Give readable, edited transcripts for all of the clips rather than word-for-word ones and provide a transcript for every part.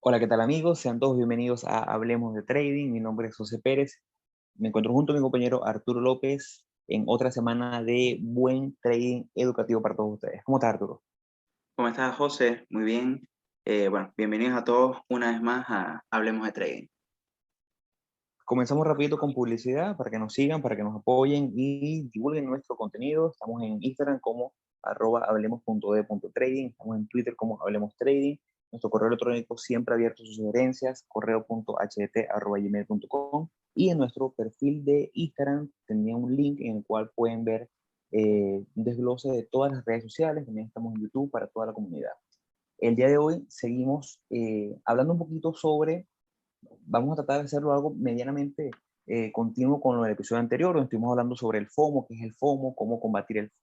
Hola, ¿qué tal amigos? Sean todos bienvenidos a Hablemos de Trading. Mi nombre es José Pérez. Me encuentro junto a mi compañero Arturo López en otra semana de buen trading educativo para todos ustedes. ¿Cómo estás, Arturo? ¿Cómo estás, José? Muy bien. Bueno, bienvenidos a todos una vez más a Hablemos de Trading. Comenzamos rapidito con publicidad para que nos sigan, para que nos apoyen y divulguen nuestro contenido. Estamos en Instagram como @hablemos.de.trading, estamos en Twitter como Hablemos Trading. Nuestro correo electrónico siempre abierto a sus sugerencias, correo.htt@gmail.com. Y en nuestro perfil de Instagram tenía un link en el cual pueden ver un desglose de todas las redes sociales. También estamos en YouTube para toda la comunidad. El día de hoy seguimos hablando un poquito sobre, vamos a tratar de hacerlo algo medianamente continuo con lo del episodio anterior, donde estuvimos hablando sobre el FOMO, qué es el FOMO, cómo combatir el FOMO,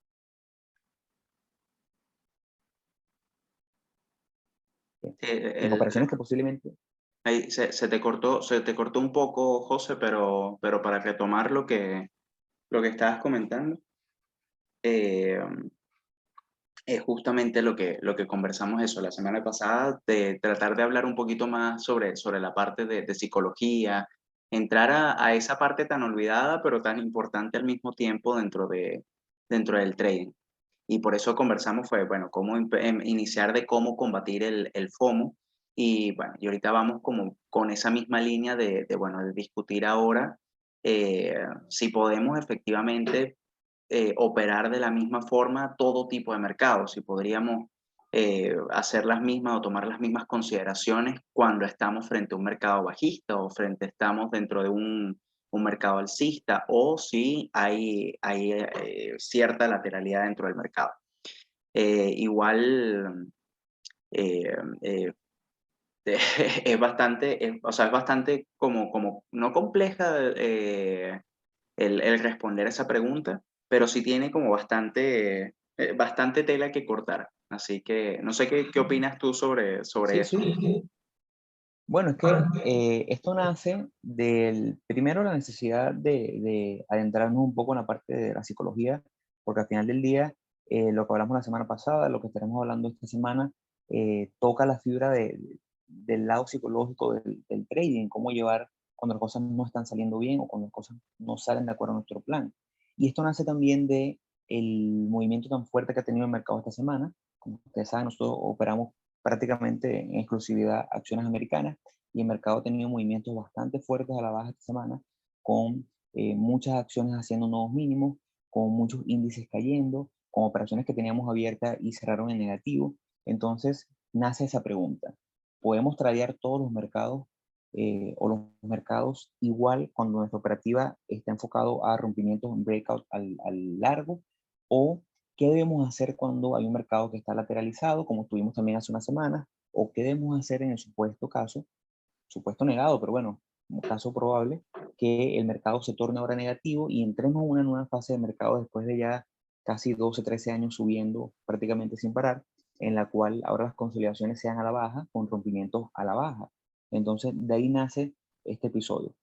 en operaciones que posiblemente. Ahí se te cortó un poco, José, pero para retomar lo que estabas comentando, eh, es justamente lo que conversamos eso la semana pasada, de tratar de hablar un poquito más sobre la parte de psicología, entrar a esa parte tan olvidada, pero tan importante al mismo tiempo dentro del trading. Y por eso conversamos fue, bueno, cómo iniciar de cómo combatir el FOMO. Y bueno, y ahorita vamos como con esa misma línea bueno, de discutir ahora si podemos efectivamente operar de la misma forma todo tipo de mercados, si podríamos hacer las mismas o tomar las mismas consideraciones cuando estamos frente a un mercado bajista o estamos dentro de un mercado alcista, o si hay cierta lateralidad dentro del mercado. Igual, eh, eh, o sea, es bastante como no compleja el responder esa pregunta, pero sí tiene como bastante tela que cortar. Así que no sé qué opinas tú sobre Sí, eso. sí. Bueno, es que esto nace del, primero, la necesidad de adentrarnos un poco en la parte de la psicología, porque al final del día, lo que hablamos la semana pasada, lo que estaremos hablando esta semana, toca la fibra del lado psicológico del trading, cómo llevar cuando las cosas no están saliendo bien o cuando las cosas no salen de acuerdo a nuestro plan. Y esto nace también de el movimiento tan fuerte que ha tenido el mercado esta semana. Como ustedes saben, nosotros operamos prácticamente en exclusividad acciones americanas, y el mercado ha tenido movimientos bastante fuertes a la baja esta semana, con muchas acciones haciendo nuevos mínimos, con muchos índices cayendo, con operaciones que teníamos abiertas y cerraron en negativo. Entonces nace esa pregunta: ¿podemos tradear todos los mercados o los mercados igual cuando nuestra operativa está enfocado a rompimientos en breakout al largo? ¿O qué debemos hacer cuando hay un mercado que está lateralizado, como tuvimos también hace unas semanas? ¿O qué debemos hacer en el supuesto caso, supuesto negado, pero bueno, un caso probable, que el mercado se torne ahora negativo y entremos en una nueva fase de mercado después de ya casi 12, 13 años subiendo prácticamente sin parar, en la cual ahora las consolidaciones sean a la baja, con rompimientos a la baja? Entonces, de ahí nace este episodio.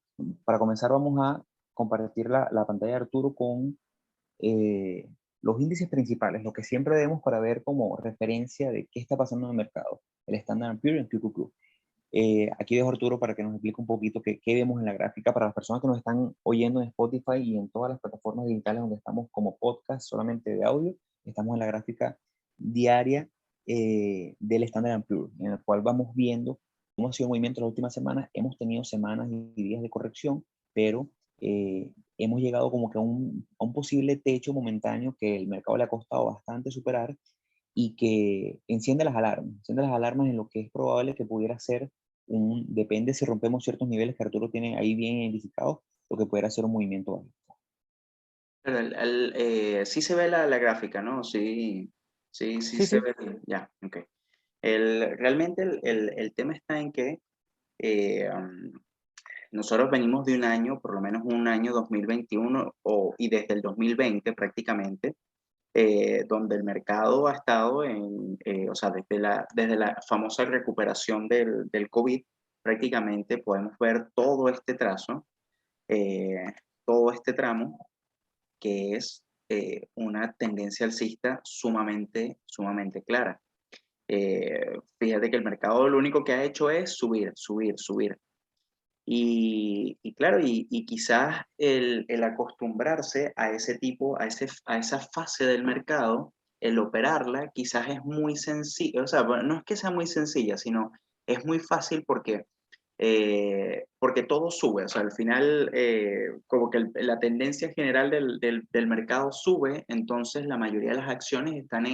Para comenzar, vamos a compartir la pantalla de Arturo con eh, los índices principales, lo que siempre vemos para ver como referencia de qué está pasando en el mercado, el Standard Poor's y el QQQ. Aquí dejo a Arturo para que nos explique un poquito qué vemos en la gráfica para las personas que nos están oyendo en Spotify y en todas las plataformas digitales donde estamos como podcast solamente de audio. Estamos en la gráfica diaria del Standard Poor's, en el cual vamos viendo cómo ha sido el movimiento las últimas semanas. Hemos tenido semanas y días de corrección, pero hemos llegado como que a un posible techo momentáneo que el mercado le ha costado bastante superar, y que enciende las alarmas en lo que es probable que pudiera ser depende si rompemos ciertos niveles que Arturo tiene ahí bien identificados, lo que pudiera ser un movimiento bajista. Pero sí se ve la gráfica, ¿no? Sí, sí, sí Sí, se sí. ve. Ya, ok. Realmente el tema está en que eh, um, nosotros venimos de un año, por lo menos un año 2021, y desde el 2020 prácticamente, donde el mercado ha estado o sea, desde la famosa recuperación del COVID, prácticamente podemos ver eh, todo este tramo, que es una tendencia alcista sumamente clara. Fíjate que el mercado lo único que ha hecho es subir, subir, subir. Y claro, y quizás el acostumbrarse a ese tipo, a esa fase del mercado, el operarla, quizás es muy sencillo, o sea, bueno, no es que sea muy sencilla, sino es muy fácil porque todo sube, o sea, al final como que la tendencia general del mercado sube, entonces la mayoría de las acciones están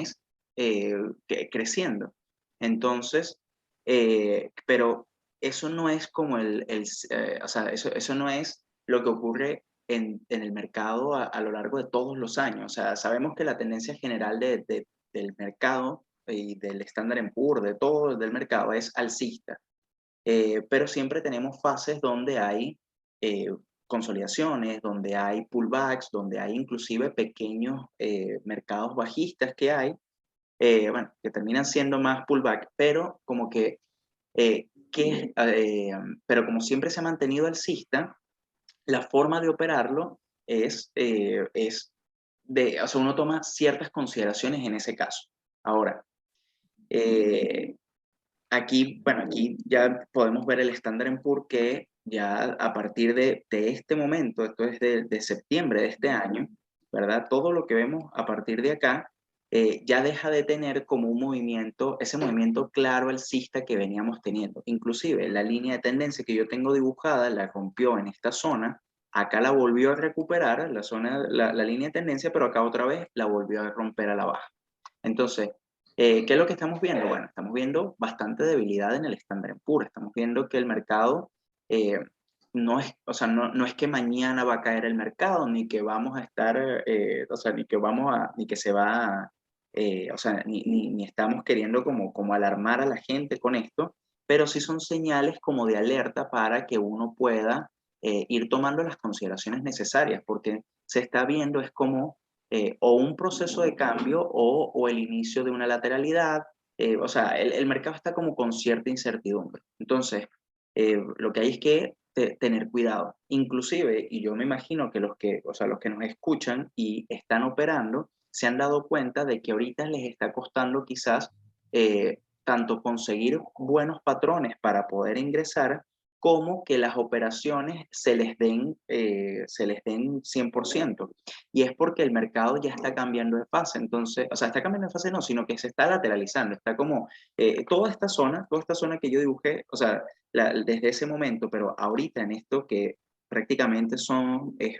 creciendo. Entonces, pero eso no es como o sea, eso no es lo que ocurre en el mercado a lo largo de todos los años. O sea, sabemos que la tendencia general del mercado y del Standard Poor's, de todo del mercado, es alcista. Pero siempre tenemos fases donde hay eh, consolidaciones, donde hay pullbacks, donde hay inclusive pequeños mercados bajistas que hay, bueno, que terminan siendo más pullback, pero como pero como siempre se ha mantenido alcista, la forma de operarlo o sea, uno toma ciertas consideraciones en ese caso. Ahora, eh, aquí, bueno, aquí ya podemos ver el Standard Poor's que ya a partir de este momento, esto es de septiembre de este año, ¿verdad? Todo lo que vemos a partir de acá ya deja de tener como un movimiento, ese movimiento claro alcista que veníamos teniendo. Inclusive la línea de tendencia que yo tengo dibujada la rompió en esta zona, acá la volvió a recuperar, la línea de tendencia, pero acá otra vez la volvió a romper a la baja. Entonces, ¿qué es lo que estamos viendo? Bueno, estamos viendo bastante debilidad en el Standard Poor's. Estamos viendo que el mercado eh, no es, o sea, no es que mañana va a caer el mercado, ni que vamos a estar, o sea, ni que se va, o sea, ni estamos queriendo como alarmar a la gente con esto, pero sí son señales como de alerta para que uno pueda ir tomando las consideraciones necesarias, porque se está viendo es como o un proceso de cambio o el inicio de una lateralidad. O sea, el mercado está como con cierta incertidumbre. Entonces, lo que hay es que tener cuidado. Inclusive, y yo me imagino que o sea, los que nos escuchan y están operando, se han dado cuenta de que ahorita les está costando quizás tanto conseguir buenos patrones para poder ingresar, como que las operaciones se les den 100%. Y es porque el mercado ya está cambiando de fase. Entonces, o sea, está cambiando de fase no, sino que se está lateralizando. Está como toda esta zona que yo dibujé, o sea, desde ese momento, pero ahorita en esto que prácticamente es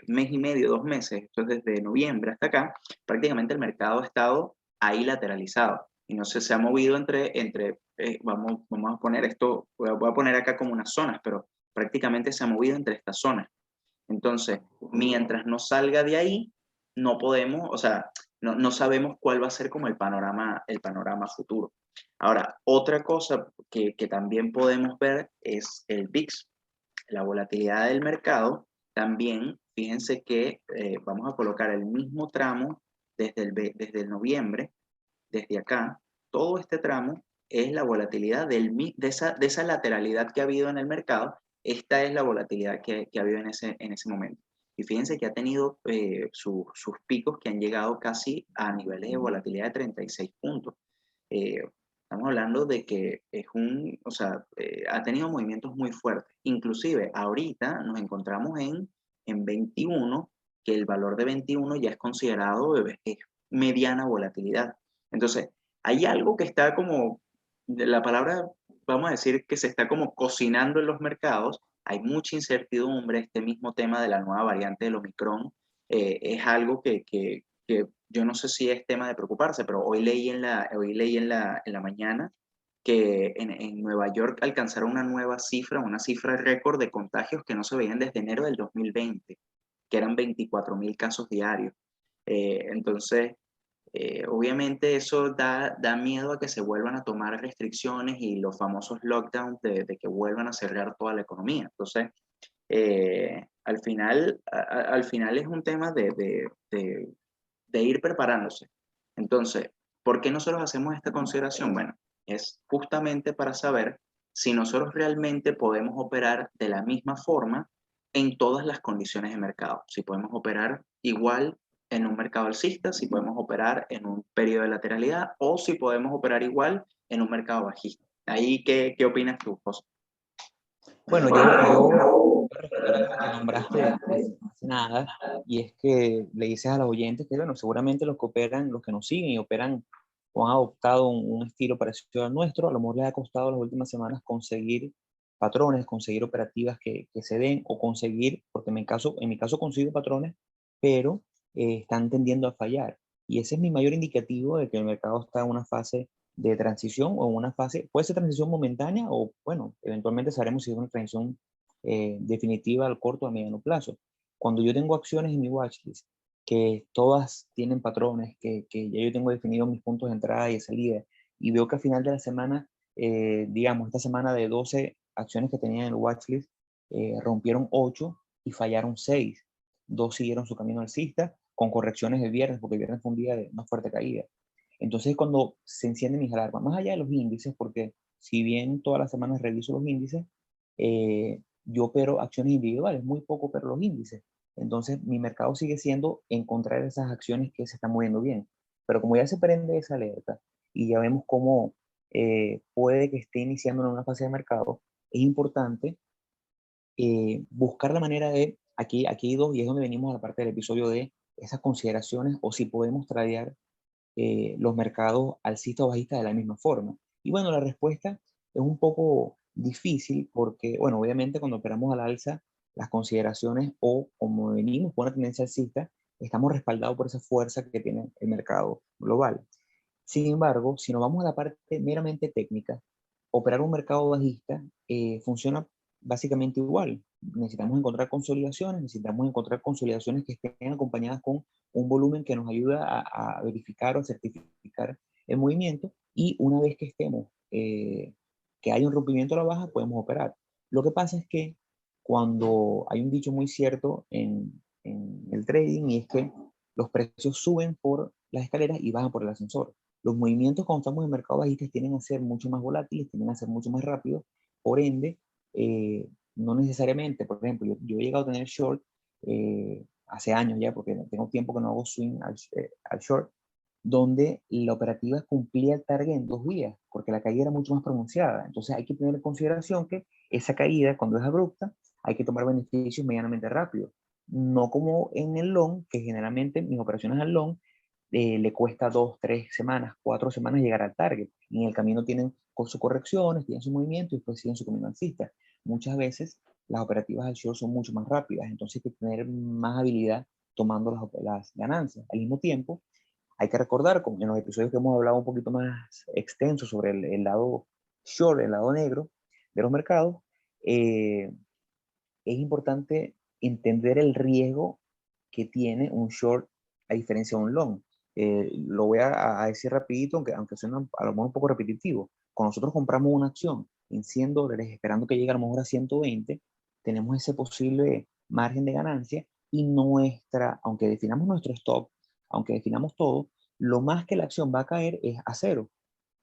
mes y medio, 2 meses, esto es desde noviembre hasta acá, prácticamente el mercado ha estado ahí lateralizado. Y no sé, se ha movido vamos a poner esto, voy a poner acá como unas zonas, pero prácticamente se ha movido entre estas zonas. Entonces, mientras no salga de ahí, no podemos, o sea, no sabemos cuál va a ser como el panorama futuro. Ahora, otra cosa que también podemos ver es el VIX, la volatilidad del mercado. También, fíjense que vamos a colocar el mismo tramo desde el noviembre, desde acá, todo este tramo es la volatilidad de esa lateralidad que ha habido en el mercado. Esta es la volatilidad que ha habido en ese momento. Y fíjense que ha tenido sus picos que han llegado casi a niveles de volatilidad de 36 puntos. Eh, Estamos hablando de que o sea, ha tenido movimientos muy fuertes. Inclusive ahorita nos encontramos en 21, que el valor de 21 ya es considerado mediana volatilidad. Entonces, hay algo que está como, la palabra, vamos a decir que se está como cocinando en los mercados. Hay mucha incertidumbre. Este mismo tema de la nueva variante del Omicron es algo que yo no sé si es tema de preocuparse, pero hoy leí en la mañana que en Nueva York alcanzaron una cifra récord de contagios que no se veían desde enero del 2020, que eran 24.000 casos diarios. Entonces, obviamente eso da miedo a que se vuelvan a tomar restricciones y los famosos lockdowns de que vuelvan a cerrar toda la economía. Entonces, al final es un tema de ir preparándose. Entonces, ¿por qué nosotros hacemos esta consideración? Bueno, es justamente para saber si nosotros realmente podemos operar de la misma forma en todas las condiciones de mercado. Si podemos operar igual en un mercado alcista, si podemos operar en un periodo de lateralidad o si podemos operar igual en un mercado bajista. Ahí, ¿qué opinas tú, José? Bueno, yo voy a rescatar algo que nombraste hace nada, y es que le dices a los oyentes que, bueno, seguramente los que operan, los que nos siguen y operan o han adoptado un estilo parecido al nuestro, a lo mejor les ha costado las últimas semanas conseguir patrones, conseguir operativas que se den o conseguir, porque en mi caso consigo patrones, pero están tendiendo a fallar. Y ese es mi mayor indicativo de que el mercado está en una fase de transición o en una fase, puede ser transición momentánea o, bueno, eventualmente sabremos si es una transición definitiva al corto o a mediano plazo. Cuando yo tengo acciones en mi watchlist, que todas tienen patrones, que ya yo tengo definidos mis puntos de entrada y de salida, y veo que al final de la semana, digamos, esta semana de 12 acciones que tenía en el watchlist, rompieron 8 y fallaron 6. Dos siguieron su camino alcista con correcciones el viernes, porque el viernes fue un día de una fuerte caída. Entonces, cuando se encienden mis alarmas, más allá de los índices, porque si bien todas las semanas reviso los índices, yo opero acciones individuales, muy poco opero los índices. Entonces, mi mercado sigue siendo encontrar esas acciones que se están moviendo bien. Pero como ya se prende esa alerta y ya vemos cómo puede que esté iniciando en una fase de mercado, es importante buscar la manera de, aquí hay dos, y es donde venimos a la parte del episodio de esas consideraciones o si podemos tradear los mercados alcistas o bajistas de la misma forma. Y bueno, la respuesta es un poco difícil porque, bueno, obviamente cuando operamos al alza, las consideraciones o como venimos con una tendencia alcista, estamos respaldados por esa fuerza que tiene el mercado global. Sin embargo, si nos vamos a la parte meramente técnica, operar un mercado bajista funciona básicamente igual. Necesitamos encontrar consolidaciones que estén acompañadas con un volumen que nos ayuda a verificar o certificar el movimiento, y una vez que estemos, que hay un rompimiento a la baja, podemos operar. Lo que pasa es que cuando hay un dicho muy cierto en el trading, y es que los precios suben por las escaleras y bajan por el ascensor. Los movimientos cuando estamos en mercado bajistas tienden a ser mucho más volátiles, tienden a ser mucho más rápidos, por ende, no necesariamente, por ejemplo, yo he llegado a tener short hace años ya, porque tengo tiempo que no hago swing al short, donde la operativa cumplía el target en 2 días, porque la caída era mucho más pronunciada. Entonces hay que tener en consideración que esa caída, cuando es abrupta, hay que tomar beneficios medianamente rápido. No como en el long, que generalmente mis operaciones al long le cuesta 2, 3 semanas, 4 semanas llegar al target. Y en el camino tienen sus correcciones, tienen su movimiento y después siguen su camino alcista. Muchas veces las operativas al short son mucho más rápidas, entonces hay que tener más habilidad tomando las ganancias. Al mismo tiempo, hay que recordar, como en los episodios que hemos hablado un poquito más extenso sobre el lado short, el lado negro de los mercados, eh, es importante entender el riesgo que tiene un short a diferencia de un long. Lo voy a decir rapidito, aunque suene a lo mejor un poco repetitivo. Cuando nosotros compramos una acción en $100 esperando que llegue a lo mejor a 120, tenemos ese posible margen de ganancia, y aunque definamos nuestro stop, aunque definamos todo, lo más que la acción va a caer es a cero.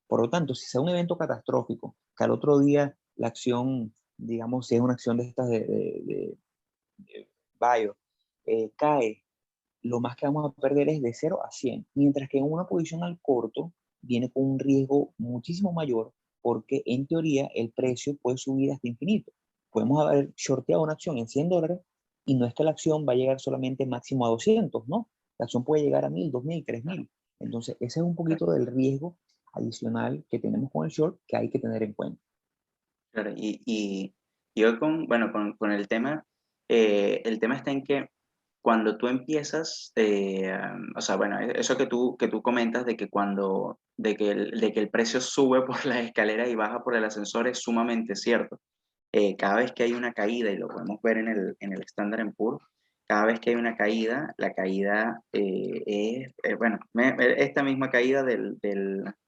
Por lo tanto, si sea un evento catastrófico, que al otro día la acción, digamos, si es una acción de estas de bio, cae, lo más que vamos a perder es de 0 a 100, mientras que en una posición al corto viene con un riesgo muchísimo mayor, porque en teoría el precio puede subir hasta infinito. Podemos haber shorteado una acción en $100 y no es que la acción va a llegar solamente máximo a 200, ¿no? La acción puede llegar a 1000, 2000, 3000. Entonces, ese es un poquito del riesgo adicional que tenemos con el short que hay que tener en cuenta. Claro, y yo bueno, con el tema está en que cuando tú empiezas, o sea, bueno, eso que tú comentas de que de que el precio sube por la escalera y baja por el ascensor es sumamente cierto. Cada vez que hay una caída, y lo podemos ver en el Standard Poor's, cada vez que hay una caída, la caída es, bueno, esta misma caída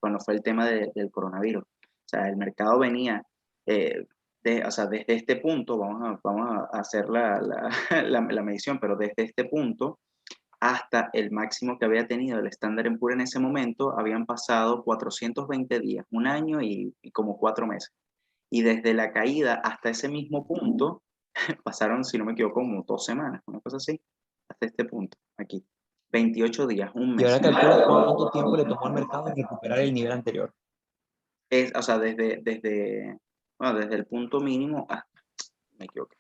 cuando fue el tema del coronavirus. O sea, el mercado venía, eh, o sea, desde este punto, vamos a hacer la medición, pero desde este punto hasta el máximo que había tenido el Standard Poor's en ese momento, habían pasado 420 días, un año y como 4 meses. Y desde la caída hasta ese mismo punto, pasaron, si no me equivoco, como 2 semanas, una cosa así, hasta este punto, aquí. 28 días, un Y mes. ahora calcula cuánto tiempo le tomó al mercado en recuperar el nivel anterior. O sea, desde el punto mínimo, me equivoqué,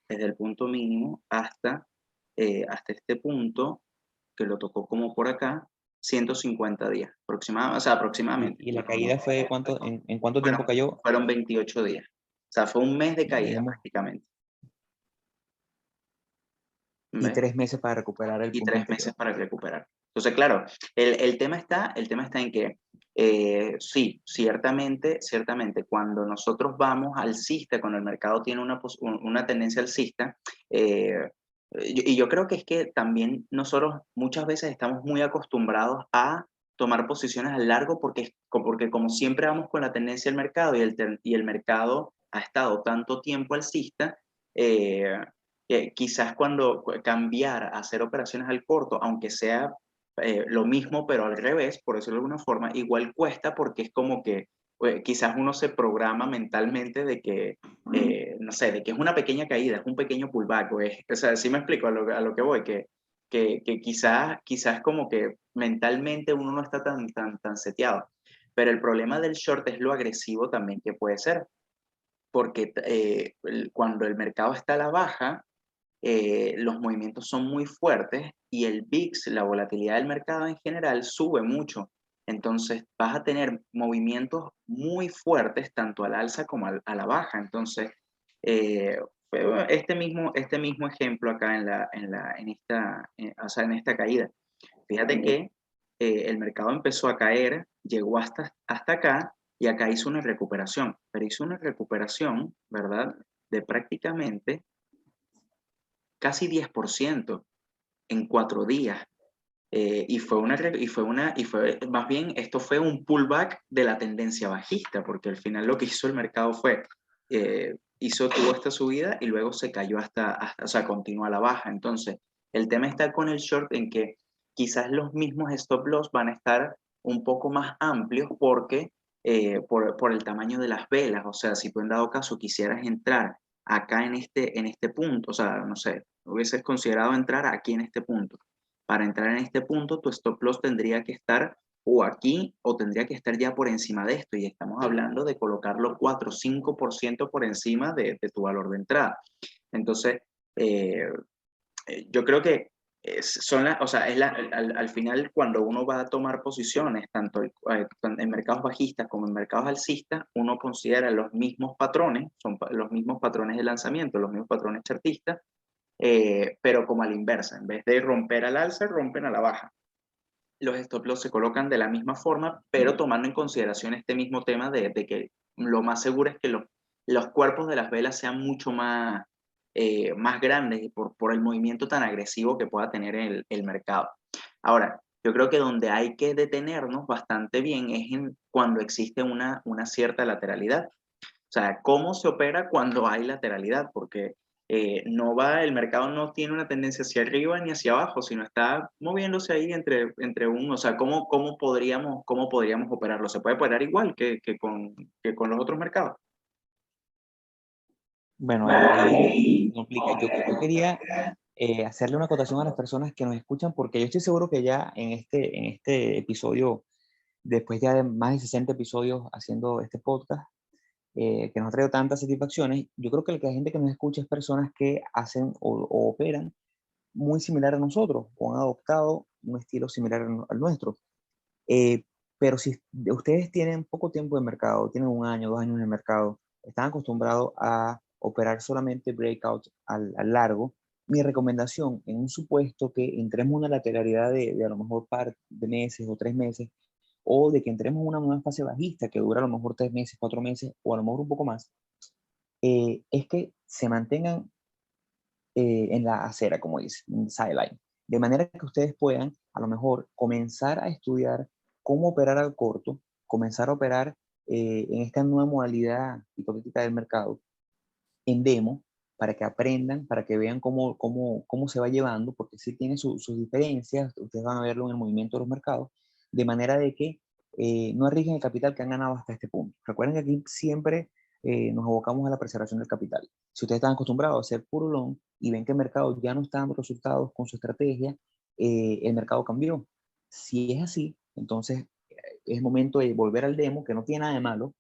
desde el punto mínimo hasta este punto, que lo tocó como por acá, 150 días, o sea, aproximadamente. Y la caída fue de cuánto, en cuánto Fueron, tiempo cayó. fueron 28 días. O sea, fue un mes de Bueno, caída digamos, prácticamente. y ¿Ves? 3 meses para recuperar el Y punto 3 meses anterior. para recuperar. Entonces, claro, el tema está en que sí, ciertamente, cuando nosotros vamos alcista, cuando el mercado tiene una tendencia alcista, y yo creo que es que también nosotros muchas veces estamos muy acostumbrados a tomar posiciones a largo porque como siempre vamos con la tendencia del mercado y el mercado ha estado tanto tiempo alcista, eh, quizás cuando cambiar a hacer operaciones al corto, aunque sea lo mismo pero al revés, por decirlo de alguna forma, igual cuesta porque es como que quizás uno se programa mentalmente de que, no sé, de que es una pequeña caída, es un pequeño pullback, o sea, sí me explico a lo que voy, que quizás como que mentalmente uno no está tan seteado. Pero el problema del short es lo agresivo también que puede ser, porque cuando el mercado está a la baja, los movimientos son muy fuertes y el VIX, la volatilidad del mercado en general, sube mucho. Entonces vas a tener movimientos muy fuertes tanto al alza como a la baja. Entonces, fue este mismo ejemplo acá o sea, en esta caída. Fíjate que el mercado empezó a caer, llegó hasta acá y acá hizo una recuperación, pero hizo una recuperación, ¿verdad? De prácticamente casi 10% en 4 días. Más bien, esto fue un pullback de la tendencia bajista, porque al final lo que hizo el mercado fue, tuvo esta subida y luego se cayó o sea, continuó a la baja. Entonces, el tema está con el short en que quizás los mismos stop loss van a estar un poco más amplios porque por el tamaño de las velas. O sea, si tú en dado caso quisieras entrar acá en este punto, o sea, no sé, hubieses considerado entrar aquí en este punto. Para entrar en este punto, tu stop loss tendría que estar o aquí o tendría que estar ya por encima de esto. Y estamos hablando de colocarlo 4 o 5% por encima de tu valor de entrada. Entonces, eh, yo creo que o sea, al final cuando uno va a tomar posiciones, tanto en mercados bajistas como en mercados alcistas, uno considera los mismos patrones, son los mismos patrones de lanzamiento, los mismos patrones chartistas, pero como a la inversa, en vez de romper al alza, rompen a la baja. Los stop loss se colocan de la misma forma, pero tomando en consideración este mismo tema de que lo más seguro es que los cuerpos de las velas sean mucho más grandes y por el movimiento tan agresivo que pueda tener el mercado. Ahora, yo creo que donde hay que detenernos bastante bien es cuando existe una cierta lateralidad. O sea, ¿cómo se opera cuando hay lateralidad? Porque el mercado no tiene una tendencia hacia arriba ni hacia abajo, sino está moviéndose ahí o sea, ¿cómo podríamos operarlo? ¿Se puede operar igual que con los otros mercados? Bueno, ahí se complica. Yo quería hacerle una acotación a las personas que nos escuchan, porque yo estoy seguro que ya en este episodio, después ya de más de 60 episodios haciendo este podcast, que nos ha traído tantas satisfacciones, yo creo que la gente que nos escucha es personas que hacen o operan muy similar a nosotros o han adoptado un estilo similar al nuestro. Eh, pero si ustedes tienen poco tiempo de mercado, tienen 1 año, 2 años en el mercado, están acostumbrados a operar solamente breakout al largo, mi recomendación, en un supuesto que entremos en una lateralidad de a lo mejor par de meses o 3 meses, o de que entremos en una nueva fase bajista que dura a lo mejor 3 meses, 4 meses, o a lo mejor un poco más, es que se mantengan en la acera, como dice, en sideline. De manera que ustedes puedan a lo mejor comenzar a estudiar cómo operar al corto, comenzar a operar en esta nueva modalidad hipotética del mercado en demo, para que aprendan, para que vean cómo se va llevando, porque sí tiene sus diferencias, ustedes van a verlo en el movimiento de los mercados, de manera de que no arriesguen el capital que han ganado hasta este punto. Recuerden que aquí siempre nos abocamos a la preservación del capital. Si ustedes están acostumbrados a hacer puro long y ven que el mercado ya no está dando resultados con su estrategia, el mercado cambió. Si es así, entonces es momento de volver al demo, que no tiene nada de malo.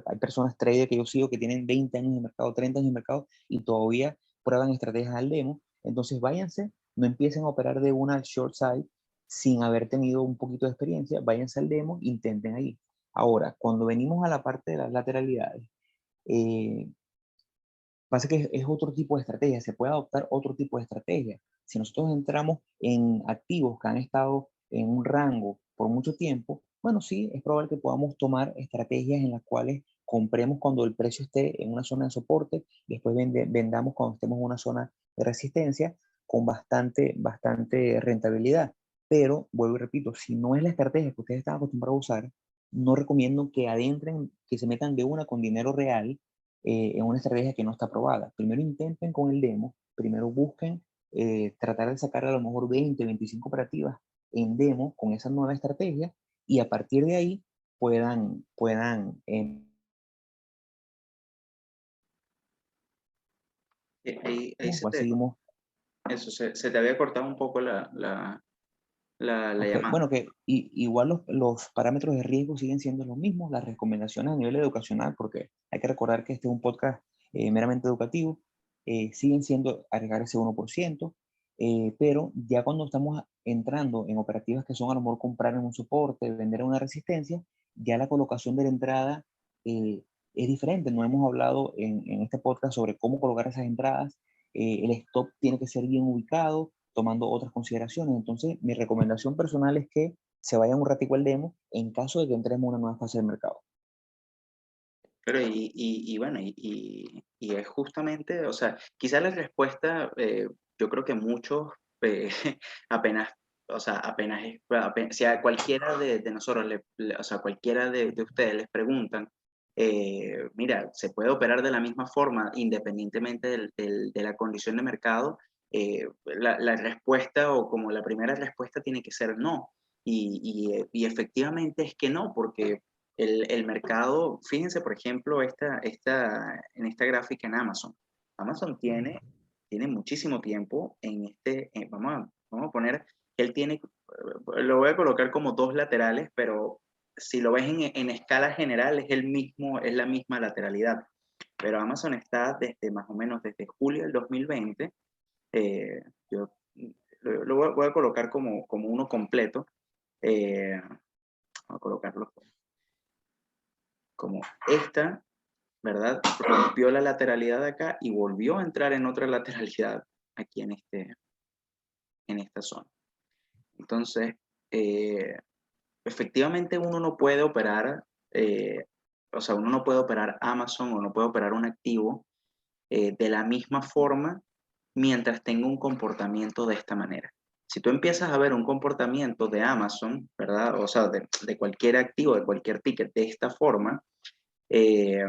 Hay personas traders que yo sigo que tienen 20 años de mercado, 30 años de mercado y todavía prueban estrategias al demo. Entonces váyanse, no empiecen a operar de una short side sin haber tenido un poquito de experiencia, váyanse al demo, intenten ahí. Ahora, cuando venimos a la parte de las lateralidades, eh, pasa que es otro tipo de estrategia, se puede adoptar otro tipo de estrategia. Si nosotros entramos en activos que han estado en un rango por mucho tiempo, bueno, sí, es probable que podamos tomar estrategias en las cuales compremos cuando el precio esté en una zona de soporte, después vendamos cuando estemos en una zona de resistencia con bastante rentabilidad. Pero, vuelvo y repito, si no es la estrategia que ustedes están acostumbrados a usar, no recomiendo que adentren, que se metan de una con dinero real en una estrategia que no está probada. Primero intenten con el demo, primero busquen tratar de sacar a lo mejor 20, 25 operativas en demo con esa nueva estrategia y a partir de ahí puedan Ahí igual seguimos. eso, se te había cortado un poco la Ok, llamada. bueno, que igual los parámetros de riesgo siguen siendo los mismos, las recomendaciones a nivel educacional, porque hay que recordar que este es un podcast meramente educativo, siguen siendo arriesgar ese 1%, pero ya cuando estamos entrando en operativas que son a lo mejor comprar en un soporte, vender en una resistencia, ya la colocación de la entrada eh, es diferente. No hemos hablado en este podcast sobre cómo colocar esas entradas, el stop tiene que ser bien ubicado, tomando otras consideraciones. Entonces, mi recomendación personal es que se vayan un ratico al demo en caso de que entremos en una nueva fase del mercado. Pero bueno, y es justamente, o sea, quizá la respuesta, yo creo que muchos eh, apenas, o sea, si a cualquiera de nosotros, o sea, cualquiera de ustedes les preguntan, mira, ¿se puede operar de la misma forma independientemente de la condición de mercado? La respuesta o como la primera respuesta tiene que ser no. Y efectivamente es que no, porque el mercado, fíjense por ejemplo en esta gráfica en Amazon. Amazon tiene muchísimo tiempo vamos a poner que él tiene, lo voy a colocar como dos laterales, pero si lo ves en escala general es la misma lateralidad. Pero Amazon está desde más o menos desde julio del 2020, yo voy a colocar como uno completo, voy a colocarlo como esta, ¿verdad? Rompió la lateralidad acá y volvió a entrar en otra lateralidad aquí en esta zona. Entonces, eh, efectivamente uno no puede operar, o sea, uno no puede operar Amazon o no puede operar un activo de la misma forma mientras tenga un comportamiento de esta manera. Si tú empiezas a ver un comportamiento de Amazon, ¿verdad? O sea, de cualquier activo, de cualquier ticket de esta forma, eh,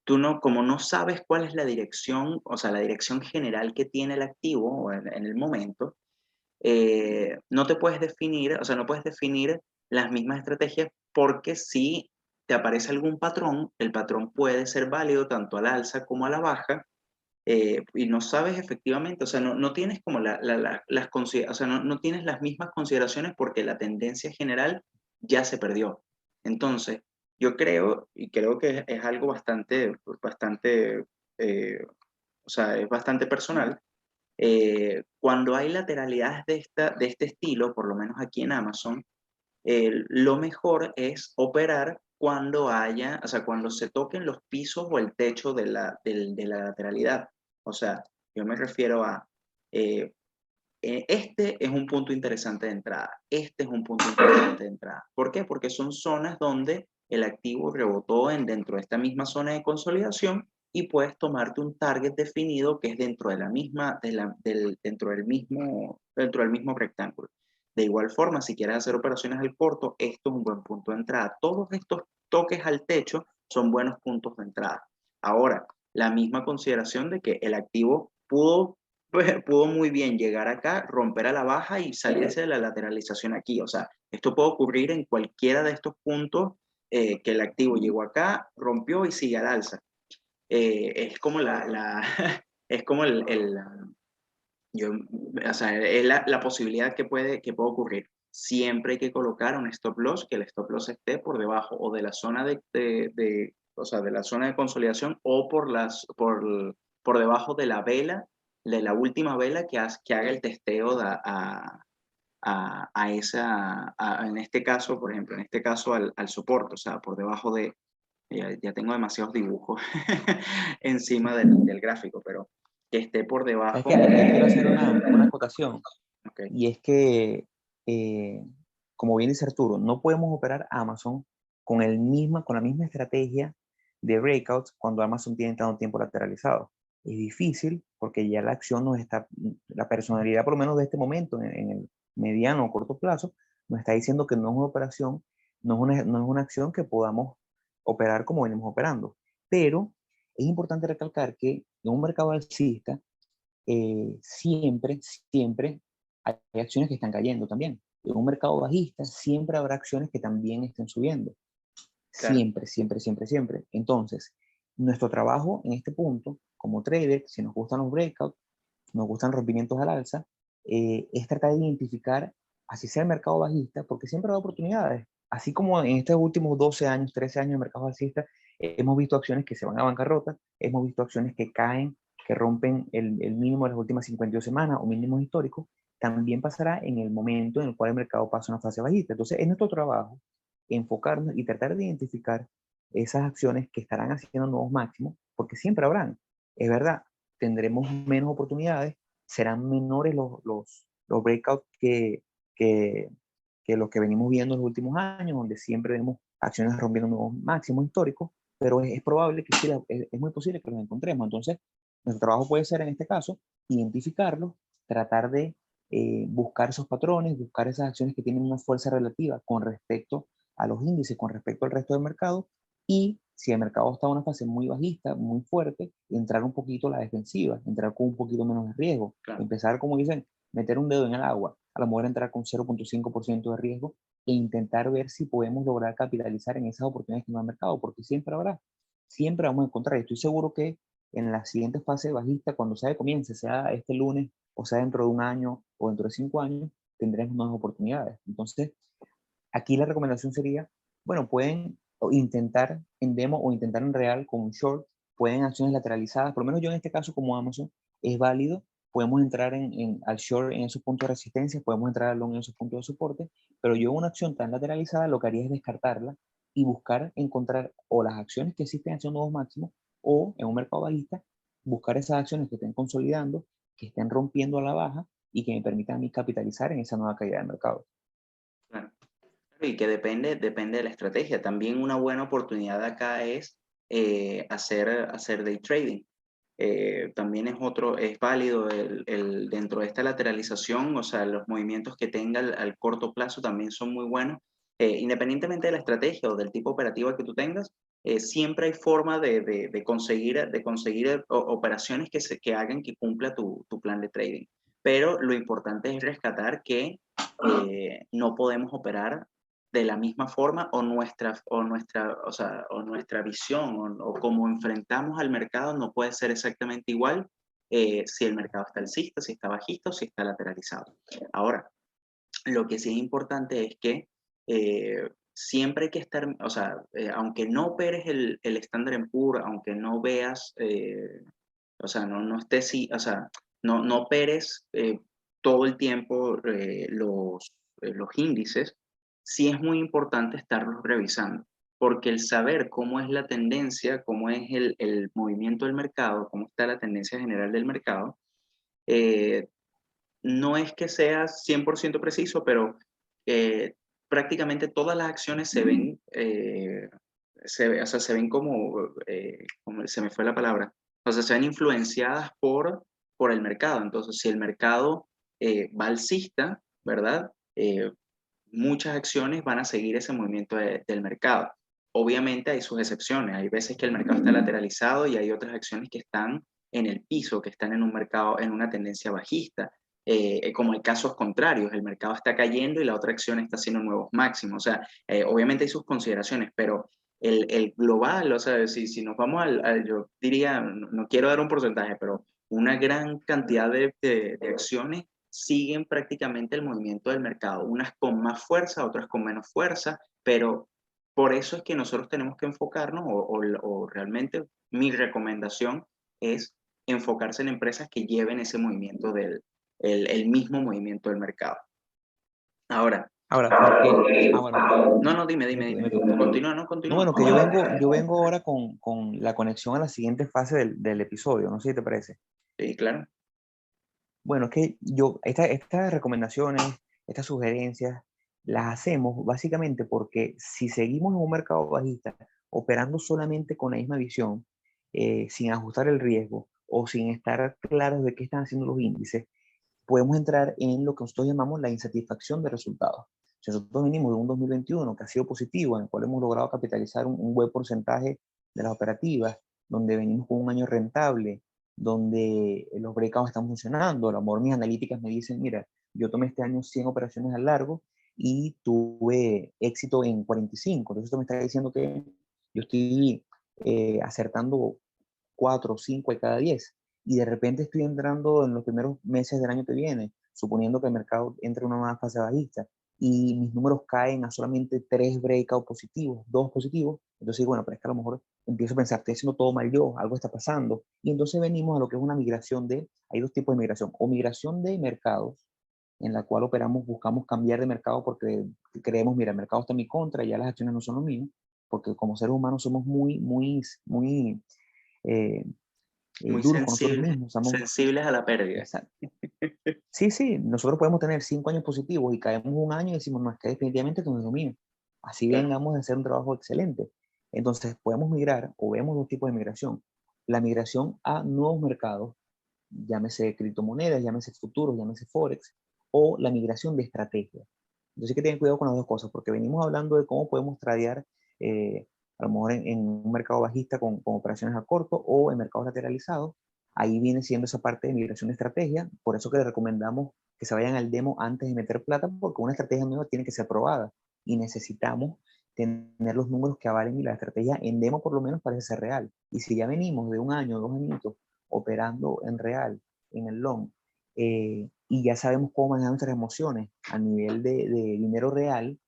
tú no, como no sabes cuál es la dirección, o sea, la dirección general que tiene el activo en el momento, no te puedes definir, o sea, no puedes definir las mismas estrategias porque si te aparece algún patrón, el patrón puede ser válido tanto al alza como a la baja, y no sabes efectivamente, o sea, no tienes como o sea, no tienes las mismas consideraciones porque la tendencia general ya se perdió. Entonces, yo creo, y creo que es algo bastante, o sea, es bastante personal, cuando hay lateralidades de este estilo, por lo menos aquí en Amazon, lo mejor es operar cuando haya, o sea, cuando se toquen los pisos o el techo de la lateralidad. O sea, yo me refiero a, eh, este es un punto interesante de entrada, este es un punto interesante de entrada. ¿Por qué? Porque son zonas donde el activo rebotó dentro de esta misma zona de consolidación y puedes tomarte un target definido que es dentro de la misma, dentro del mismo rectángulo. De igual forma, si quieres hacer operaciones al corto, esto es un buen punto de entrada. Todos estos toques al techo son buenos puntos de entrada. Ahora, la misma consideración de que el activo pudo muy bien llegar acá, romper a la baja y salirse de la lateralización aquí. O sea, esto puede ocurrir en cualquiera de estos puntos, que el activo llegó acá, rompió y sigue al alza. Es como es como O sea, es la posibilidad que puede ocurrir. Siempre hay que colocar un stop loss, que el stop loss esté por debajo o de la zona o sea, de la zona de consolidación o por debajo de la vela, de la última vela que haga el testeo en este caso, por ejemplo, en este caso al soporte, o sea, por debajo de, ya tengo demasiados dibujos encima del gráfico, pero que esté por Es debajo. que aquí quiero hacer una acotación, Ok, y es que, como bien dice Arturo, no podemos operar Amazon con la misma estrategia de breakouts cuando Amazon tiene tanto tiempo lateralizado. Es difícil porque ya la acción nos está, la personalidad por lo menos de este momento, en el mediano o corto plazo, nos está diciendo que no es una operación, no es una acción que podamos operar como venimos operando. Pero es importante recalcar que en un mercado alcista, siempre hay acciones que están cayendo también. En un mercado bajista siempre habrá acciones que también estén subiendo. claro, Siempre. Entonces, nuestro trabajo en este punto, como trader, si nos gustan los breakouts, nos gustan rompimientos al alza, es tratar de identificar, así sea el mercado bajista, porque siempre hay oportunidades. Así como en estos últimos 12 años, 13 años de mercado bajista, hemos visto acciones que se van a bancarrota, hemos visto acciones que caen, que rompen el mínimo de las últimas 52 semanas o mínimos históricos, también pasará en el momento en el cual el mercado pasa una fase bajista. Entonces, es nuestro trabajo enfocarnos y tratar de identificar esas acciones que estarán haciendo nuevos máximos, porque siempre habrán. Es verdad, tendremos menos oportunidades, serán menores los breakouts que los que venimos viendo en los últimos años, donde siempre vemos acciones rompiendo nuevos máximos históricos, pero es probable que sí, es muy posible que los encontremos. Entonces, nuestro trabajo puede ser en este caso identificarlos, tratar de buscar esos patrones, buscar esas acciones que tienen una fuerza relativa con respecto a los índices, con respecto al resto del mercado, y si el mercado está en una fase muy bajista, muy fuerte, entrar un poquito a la defensiva, entrar con un poquito menos de riesgo, claro. empezar, como dicen, meter un dedo en el agua, a lo mejor entrar con 0.5% de riesgo e intentar ver si podemos lograr capitalizar en esas oportunidades que no hay mercado, porque siempre habrá, siempre vamos a encontrar. Estoy seguro que en la siguiente fase bajista, cuando sea de comience, sea este lunes o sea dentro de un año o dentro de 5 años, tendremos nuevas oportunidades. Entonces, aquí la recomendación sería, bueno, pueden intentar en demo o intentar en real con un short, pueden acciones lateralizadas, por lo menos yo en este caso como Amazon, es válido, podemos entrar al short en esos puntos de resistencia, podemos entrar al long en esos puntos de soporte, pero yo una acción tan lateralizada lo que haría es descartarla y buscar encontrar o las acciones que existen haciendo nuevos máximos o en un mercado bajista, buscar esas acciones que estén consolidando, que estén rompiendo a la baja y que me permitan a mí capitalizar en esa nueva caída de mercado. Claro. Y que depende de la estrategia. También una buena oportunidad acá es hacer day trading. También es válido dentro de esta lateralización, o sea, los movimientos que tenga al corto plazo también son muy buenos. Independientemente de la estrategia o del tipo operativo que tú tengas, siempre hay forma de conseguir operaciones que hagan que cumpla tu plan de trading. Pero lo importante es rescatar que no podemos operar de la misma forma o nuestra visión o cómo enfrentamos al mercado no puede ser exactamente igual si el mercado está alcista, si está bajista o si está lateralizado. Ahora, lo que sí es importante es que siempre hay que estar, o sea, aunque no operes el Standard & Poor's, aunque no veas, o sea, no estés, o sea, no operes todo el tiempo los índices, sí es muy importante estarlos revisando, porque el saber cómo es la tendencia, cómo es el movimiento del mercado, cómo está la tendencia general del mercado, eh, no es que sea 100% preciso, pero eh, prácticamente todas las acciones se ven, o sea, se ven como se me fue la palabra, o sea, se ven influenciadas por el mercado. Entonces, si el mercado va alcista, ¿verdad? Muchas acciones van a seguir ese movimiento del mercado. Obviamente hay sus excepciones, hay veces que el mercado está lateralizado y hay otras acciones que están en el piso, que están en un mercado, en una tendencia bajista, como hay casos contrarios, el mercado está cayendo y la otra acción está haciendo nuevos máximos. O sea, obviamente hay sus consideraciones, pero el global, o sea, si nos vamos yo diría, no quiero dar un porcentaje, pero una gran cantidad de acciones siguen prácticamente el movimiento del mercado, unas con más fuerza, otras con menos fuerza, pero por eso es que nosotros tenemos que enfocarnos, o realmente mi recomendación es enfocarse en empresas que lleven ese movimiento el mismo movimiento del mercado. Ahora, Ahora, porque, bueno, no, no, dime, dime dime, tú, dime. dime tú. Continúa, no, No, continúa. bueno, que yo vengo ahora con la conexión a la siguiente fase del episodio, no sé si te parece. Sí, claro. Bueno, es que estas recomendaciones, estas sugerencias, las hacemos básicamente porque si seguimos en un mercado bajista, operando solamente con la misma visión, sin ajustar el riesgo o sin estar claros de qué están haciendo los índices, podemos entrar en lo que nosotros llamamos la insatisfacción de resultados. Si nosotros venimos de un 2021 que ha sido positivo, en el cual hemos logrado capitalizar un buen porcentaje de las operativas, donde venimos con un año rentable, donde los breakouts están funcionando, a lo mejor mis analíticas me dicen, mira, yo tomé este año 100 operaciones al largo y tuve éxito en 45. Entonces esto me está diciendo que yo estoy acertando 4 o 5 de cada 10 y de repente estoy entrando en los primeros meses del año que viene, suponiendo que el mercado entre en una nueva fase bajista y mis números caen a solamente 3 breakouts positivos, 2 positivos, entonces bueno, pero es que a lo mejor empiezo a pensar, estoy haciendo todo mal yo, algo está pasando, y entonces venimos a lo que es una migración hay dos tipos de migración, o migración de mercados, en la cual operamos, buscamos cambiar de mercado porque creemos, mira, el mercado está en mi contra, y ya las acciones no son lo mío, porque como seres humanos somos muy eh, Muy duros con nosotros sensibles, mismos. Somos, sensibles a la pérdida. exacto. Sí, sí, nosotros podemos tener 5 años positivos y caemos un año y decimos, no, es que definitivamente no es lo mío. Así Claro. vengamos de hacer un trabajo excelente. Entonces, podemos migrar o vemos dos tipos de migración. La migración a nuevos mercados, llámese criptomonedas, llámese futuros, llámese forex, o la migración de estrategia. Entonces hay que tener cuidado con las dos cosas, porque venimos hablando de cómo podemos tradear, a lo mejor en un mercado bajista con operaciones a corto o en mercados lateralizados. Ahí viene siendo esa parte de migración de estrategia, por eso que les recomendamos que se vayan al demo antes de meter plata, porque una estrategia nueva tiene que ser probada y necesitamos tener los números que avalen y la estrategia en demo por lo menos parece ser real. Y si ya venimos de un año, 2 añitos operando en real, en el long, y ya sabemos cómo manejar nuestras emociones a nivel de dinero real,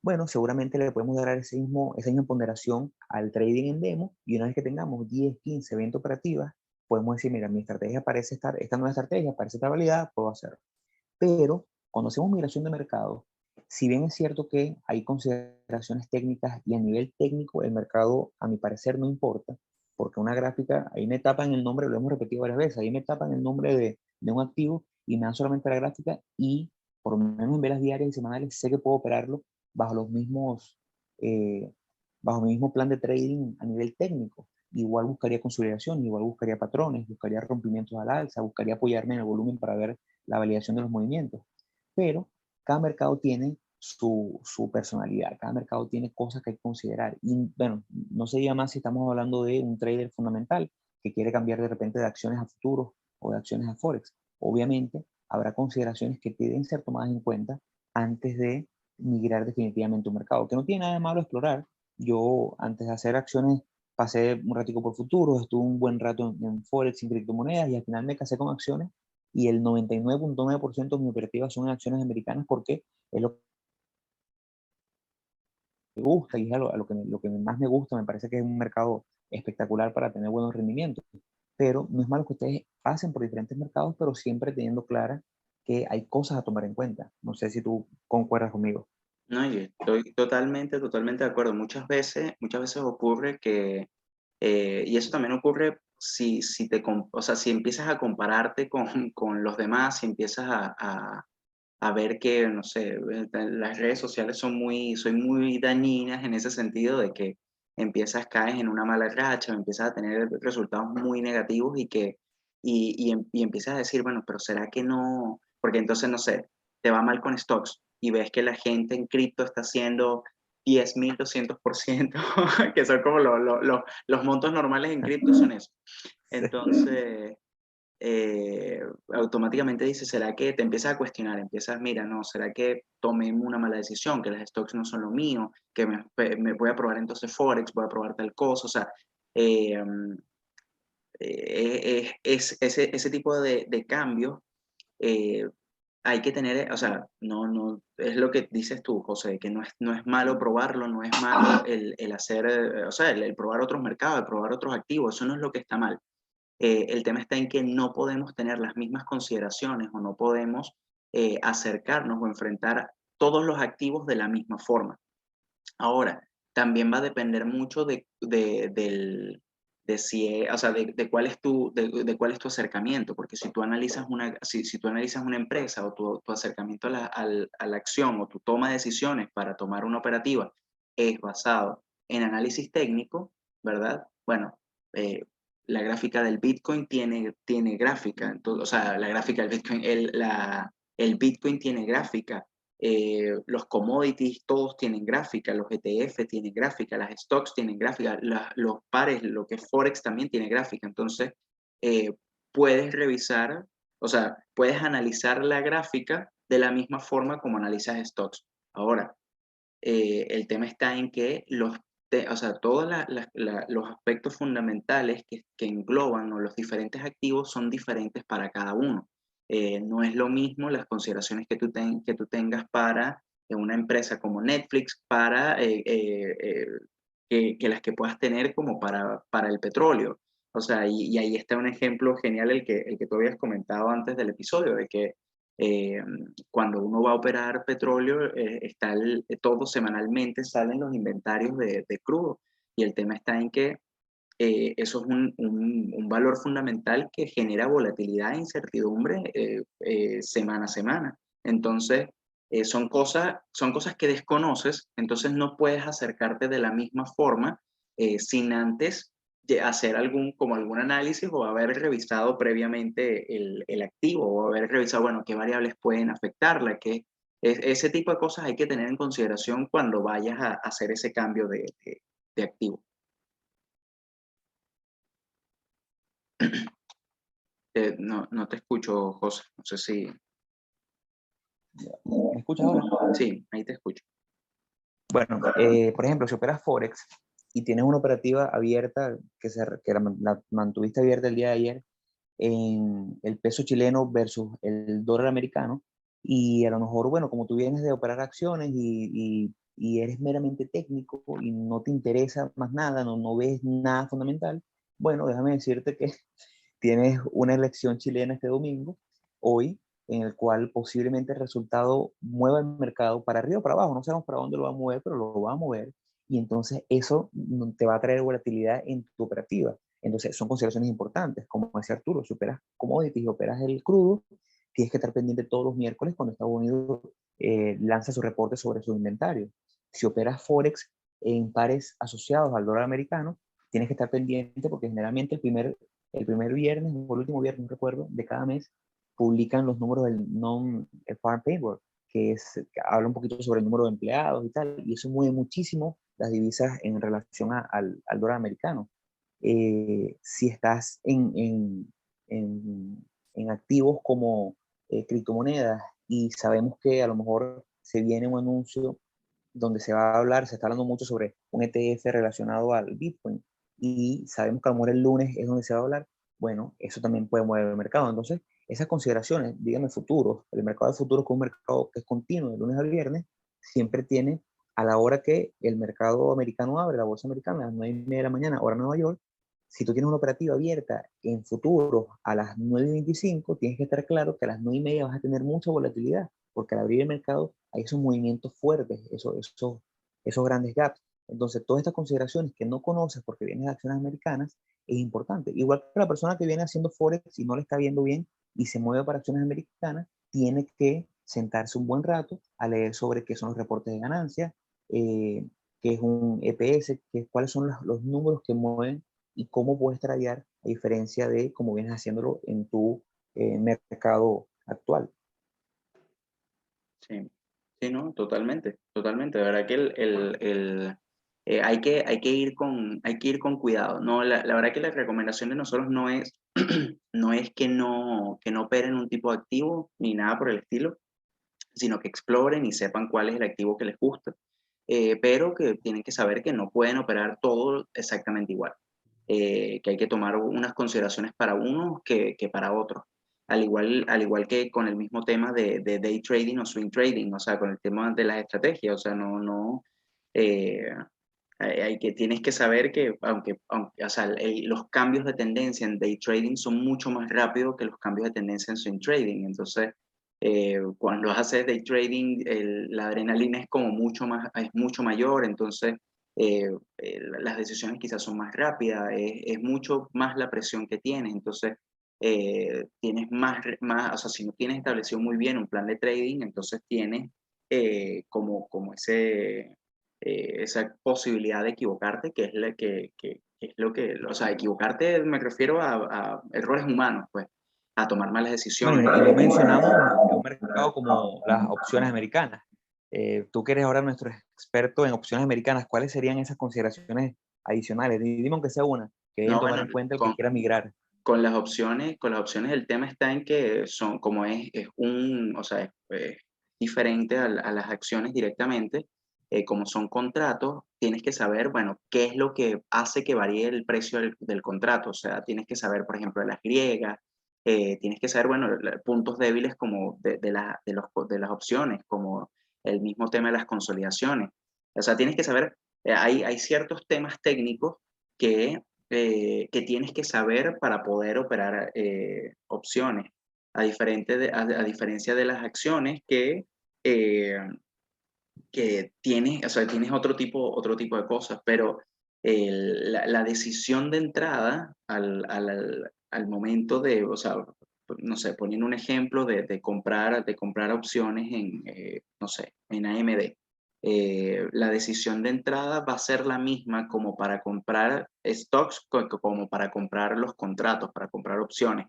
bueno, seguramente le podemos dar esa misma ponderación al trading en demo, y una vez que tengamos 10, 15, 20 operativas, podemos decir, mira, mi estrategia parece estar, esta nueva estrategia parece estar validada, puedo hacerlo. Pero cuando hacemos migración de mercado, si bien es cierto que hay consideraciones técnicas y a nivel técnico el mercado, a mi parecer, no importa, porque una gráfica, ahí me tapan el nombre, lo hemos repetido varias veces, ahí me tapan el nombre de un activo y me dan solamente la gráfica, y por lo menos en velas diarias y semanales sé que puedo operarlo bajo los mismos, eh, bajo mi mismo plan de trading a nivel técnico. Igual buscaría consolidación, igual buscaría patrones, buscaría rompimientos al alza, buscaría apoyarme en el volumen para ver la validación de los movimientos. Pero cada mercado tiene su personalidad, cada mercado tiene cosas que hay que considerar. Y bueno, no se diga más si estamos hablando de un trader fundamental que quiere cambiar de repente de acciones a futuros o de acciones a forex. Obviamente habrá consideraciones que deben ser tomadas en cuenta antes de migrar definitivamente a un mercado, que no tiene nada de malo explorar. Yo antes de hacer acciones pasé un ratico por futuros, estuve un buen rato en forex, en criptomonedas, y al final me casé con acciones, y el 99.9% de mi operativa son en acciones americanas porque es lo que me gusta y es lo que más me gusta. Me parece que es un mercado espectacular para tener buenos rendimientos. Pero no es malo que ustedes pasen por diferentes mercados, pero siempre teniendo clara que hay cosas a tomar en cuenta. No sé si tú concuerdas conmigo. No, y estoy totalmente, totalmente de acuerdo. Muchas veces ocurre que, y eso también ocurre o sea, si empiezas a compararte con los demás, si empiezas a ver que, no sé, las redes sociales son muy dañinas en ese sentido de que caes en una mala racha, o empiezas a tener resultados muy negativos y empiezas a decir, bueno, pero ¿será que no? Porque entonces, no sé, te va mal con stocks y ves que la gente en cripto está haciendo 10.200%, que son como los montos normales en cripto son eso. Sí. Entonces, automáticamente dices, ¿será que te empiezas a cuestionar? Empiezas, mira, no, ¿será que tomé una mala decisión? Que las stocks no son lo mío, que me voy a probar entonces Forex, voy a probar tal cosa, o sea, eh, ese tipo de cambios hay que tener, o sea, es lo que dices tú, José, que no es malo probarlo, no es malo el hacer, o sea, el probar otros mercados, el probar otros activos, eso no es lo que está mal. El tema está en que no podemos tener las mismas consideraciones o no podemos acercarnos o enfrentar todos los activos de la misma forma. Ahora, también va a depender mucho de si, o sea, de cuál es tu acercamiento, porque si tú analizas una empresa o tu acercamiento a la acción o tu toma de decisiones para tomar una operativa es basado en análisis técnico, ¿verdad? Bueno, eh, la gráfica del Bitcoin tiene gráfica, entonces, o sea, la gráfica del Bitcoin, el Bitcoin tiene gráfica, los commodities todos tienen gráfica, los ETF tienen gráfica, las stocks tienen gráfica, los pares, lo que es Forex también tiene gráfica. Entonces, eh, puedes revisar, o sea, puedes analizar la gráfica de la misma forma como analizas stocks. Ahora, el tema está en que o sea, todos los aspectos fundamentales que engloban, ¿no?, los diferentes activos son diferentes para cada uno. No es lo mismo las consideraciones que tú tengas para una empresa como Netflix que las que puedas tener como para el petróleo. O sea, y ahí está un ejemplo genial el que tú habías comentado antes del episodio, de que eh, cuando uno va a operar petróleo, todo semanalmente salen los inventarios de crudo. Y el tema está en que eso es un valor fundamental que genera volatilidad e incertidumbre semana a semana. Entonces, son cosas que desconoces, entonces no puedes acercarte de la misma forma sin antes de hacer como algún análisis o haber revisado previamente el activo o haber revisado, bueno, qué variables pueden afectarla, ese tipo de cosas hay que tener en consideración cuando vayas a hacer ese cambio de activo. No te escucho, José. No sé si. ¿Me escuchas ahora? Sí, ahí te escucho. Bueno, por ejemplo, si operas Forex y tienes una operativa abierta que la mantuviste abierta el día de ayer en el peso chileno versus el dólar americano, y a lo mejor, bueno, como tú vienes de operar acciones y eres meramente técnico y no te interesa más nada, no ves nada fundamental, bueno, déjame decirte que tienes una elección chilena este domingo, hoy, en el cual posiblemente el resultado mueva el mercado para arriba o para abajo. No sabemos para dónde lo va a mover, pero lo va a mover. Y entonces eso te va a traer volatilidad en tu operativa. Entonces son consideraciones importantes. Como decía Arturo, si operas commodities y operas el crudo, tienes que estar pendiente todos los miércoles cuando Estados Unidos lanza su reporte sobre su inventario. Si operas Forex en pares asociados al dólar americano, tienes que estar pendiente porque generalmente el primer viernes o el último viernes, no recuerdo, de cada mes, publican los números del non-farm payroll, que habla un poquito sobre el número de empleados y tal, y eso mueve muchísimo las divisas en relación al dólar americano. Si estás en activos como criptomonedas y sabemos que a lo mejor se viene un anuncio donde se está hablando mucho sobre un ETF relacionado al Bitcoin y sabemos que a lo mejor el lunes es donde se va a hablar, bueno, eso también puede mover el mercado. Entonces, esas consideraciones, dígame futuros, el mercado de futuros, que es un mercado que es continuo de lunes a viernes, siempre tiene a la hora que el mercado americano abre, la bolsa americana, a las 9:30 de la mañana, hora Nueva York, si tú tienes una operativa abierta en futuros a las 9:25, tienes que estar claro que a las 9:30 vas a tener mucha volatilidad, porque al abrir el mercado hay esos movimientos fuertes, esos grandes gaps. Entonces, todas estas consideraciones que no conoces porque vienes de acciones americanas es importante. Igual que la persona que viene haciendo Forex y no le está viendo bien y se mueve para acciones americanas, tiene que sentarse un buen rato a leer sobre qué son los reportes de ganancias, qué es un EPS, cuáles son los números que mueven y cómo puedes tradear a diferencia de cómo vienes haciéndolo en tu mercado actual. Sí, sí, no, totalmente, totalmente. De verdad que hay que ir con cuidado. No, la verdad que la recomendación de nosotros no es, no es que no operen un tipo de activo ni nada por el estilo, sino que exploren y sepan cuál es el activo que les gusta, pero que tienen que saber que no pueden operar todo exactamente igual. que hay que tomar unas consideraciones para unos que para otros. Al igual que con el mismo tema de day trading o swing trading, o sea, con el tema de las estrategias, o sea, eh, tienes que saber que o sea, los cambios de tendencia en day trading son mucho más rápidos que los cambios de tendencia en swing trading. Entonces, cuando haces day trading, la adrenalina es como es mucho mayor, entonces las decisiones quizás son más rápidas, es mucho más la presión que tienes. Entonces, tienes o sea, si no tienes establecido muy bien un plan de trading, entonces tienes como esa posibilidad de equivocarte, que es, que es lo que, o sea, equivocarte me refiero a errores humanos, pues, a tomar malas Bueno, decisiones. y no mencionamos un mercado como las opciones americanas. Tú que eres ahora nuestro experto en opciones americanas, ¿cuáles serían esas consideraciones adicionales? Dime aunque sea una, que deben No, tomar bueno, en cuenta el que quiera migrar. con las opciones el tema está en que son, como o sea, es diferente a las acciones directamente, como son contratos, tienes que saber, bueno, qué es lo que hace que varíe el precio del contrato, o sea, tienes que saber, por ejemplo, de las griegas, tienes que saber, bueno, puntos débiles como de las opciones, como el mismo tema de las consolidaciones. O sea, tienes que saber, hay ciertos temas técnicos que tienes que saber para poder operar opciones, a diferencia de las acciones eh, que tienes, o sea, tienes otro tipo de cosas, pero la decisión de entrada al momento de, o sea, no sé, poniendo un ejemplo de comprar opciones en, no sé, en AMD. La decisión de entrada va a ser la misma como para comprar stocks, como para comprar los contratos, para comprar opciones.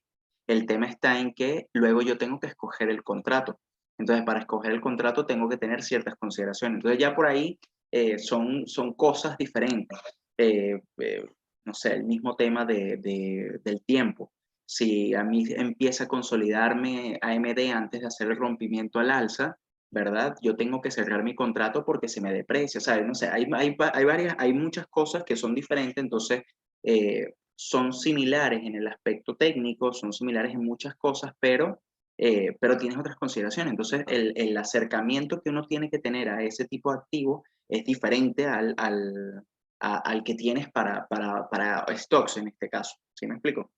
El tema está en que luego yo tengo que escoger el contrato. Entonces, para escoger el contrato tengo que tener ciertas consideraciones. Entonces, ya por ahí son cosas diferentes. No sé, el mismo tema del tiempo. Si a mí empieza a consolidarme AMD antes de hacer el rompimiento al alza, ¿verdad? Yo tengo que cerrar mi contrato porque se me deprecia, ¿sabes? No sé, hay muchas cosas que son diferentes, entonces son similares en el aspecto técnico, son similares en muchas cosas, pero tienes otras consideraciones. Entonces, el acercamiento que uno tiene que tener a ese tipo de activo es diferente al que tienes para stocks en este caso. ¿Sí me explico?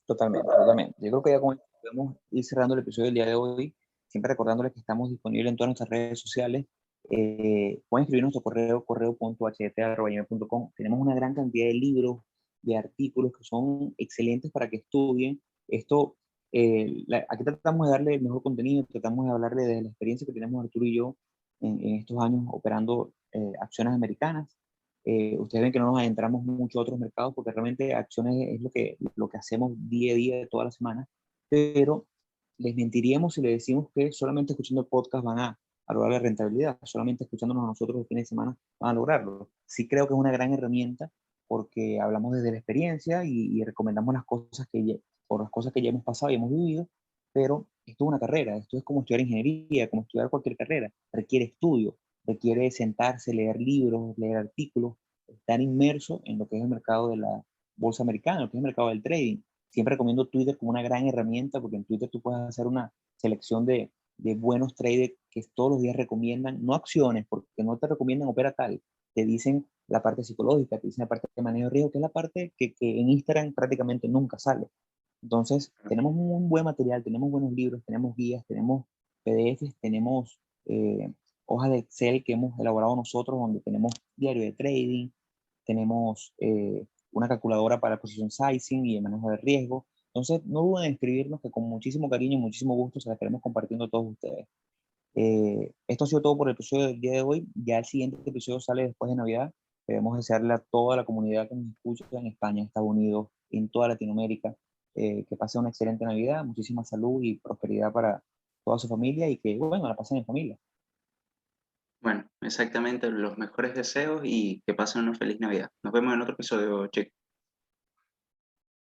Totalmente, totalmente. Yo creo que ya con esto podemos ir cerrando el episodio del día de hoy, siempre recordándoles que estamos disponibles en todas nuestras redes sociales. Pueden escribir nuestro correo.htt@gmail.com. Tenemos una gran cantidad de libros, de artículos que son excelentes para que estudien. Esto, aquí tratamos de darle el mejor contenido, tratamos de hablarle de la experiencia que tenemos Arturo y yo en estos años operando acciones americanas. Ustedes ven que no nos adentramos mucho a otros mercados porque realmente acciones es lo que hacemos día a día, toda la semana, pero les mentiríamos si les decimos que solamente escuchando el podcast van a lograr la rentabilidad, solamente escuchándonos a nosotros los fines de semana van a lograrlo. Sí creo que es una gran herramienta porque hablamos desde la experiencia y recomendamos por las cosas que ya hemos pasado y hemos vivido, pero esto es una carrera, esto es como estudiar ingeniería, como estudiar cualquier carrera, requiere estudio, requiere sentarse, leer libros, leer artículos, estar inmerso en lo que es el mercado de la bolsa americana, lo que es el mercado del trading. Siempre recomiendo Twitter como una gran herramienta porque en Twitter tú puedes hacer una selección de buenos traders que todos los días recomiendan, no acciones, porque no te recomiendan opera tal, te dicen la parte psicológica, te dicen la parte de manejo de riesgo, que es la parte que en Instagram prácticamente nunca sale. Entonces, tenemos un buen material, tenemos buenos libros, tenemos guías, tenemos PDFs, tenemos hojas de Excel que hemos elaborado nosotros, donde tenemos diario de trading, tenemos una calculadora para posición sizing y el manejo de riesgo. Entonces, no duden en escribirnos, que con muchísimo cariño y muchísimo gusto se la estaremos compartiendo a todos ustedes. Esto ha sido todo por el episodio del día de hoy. Ya el siguiente episodio sale después de Navidad. Queremos desearle a toda la comunidad que nos escucha en España, Estados Unidos, en toda Latinoamérica, que pase una excelente Navidad, muchísima salud y prosperidad para toda su familia y que, bueno, la pasen en familia. Bueno, exactamente los mejores deseos y que pasen una feliz Navidad. Nos vemos en otro episodio, chicos.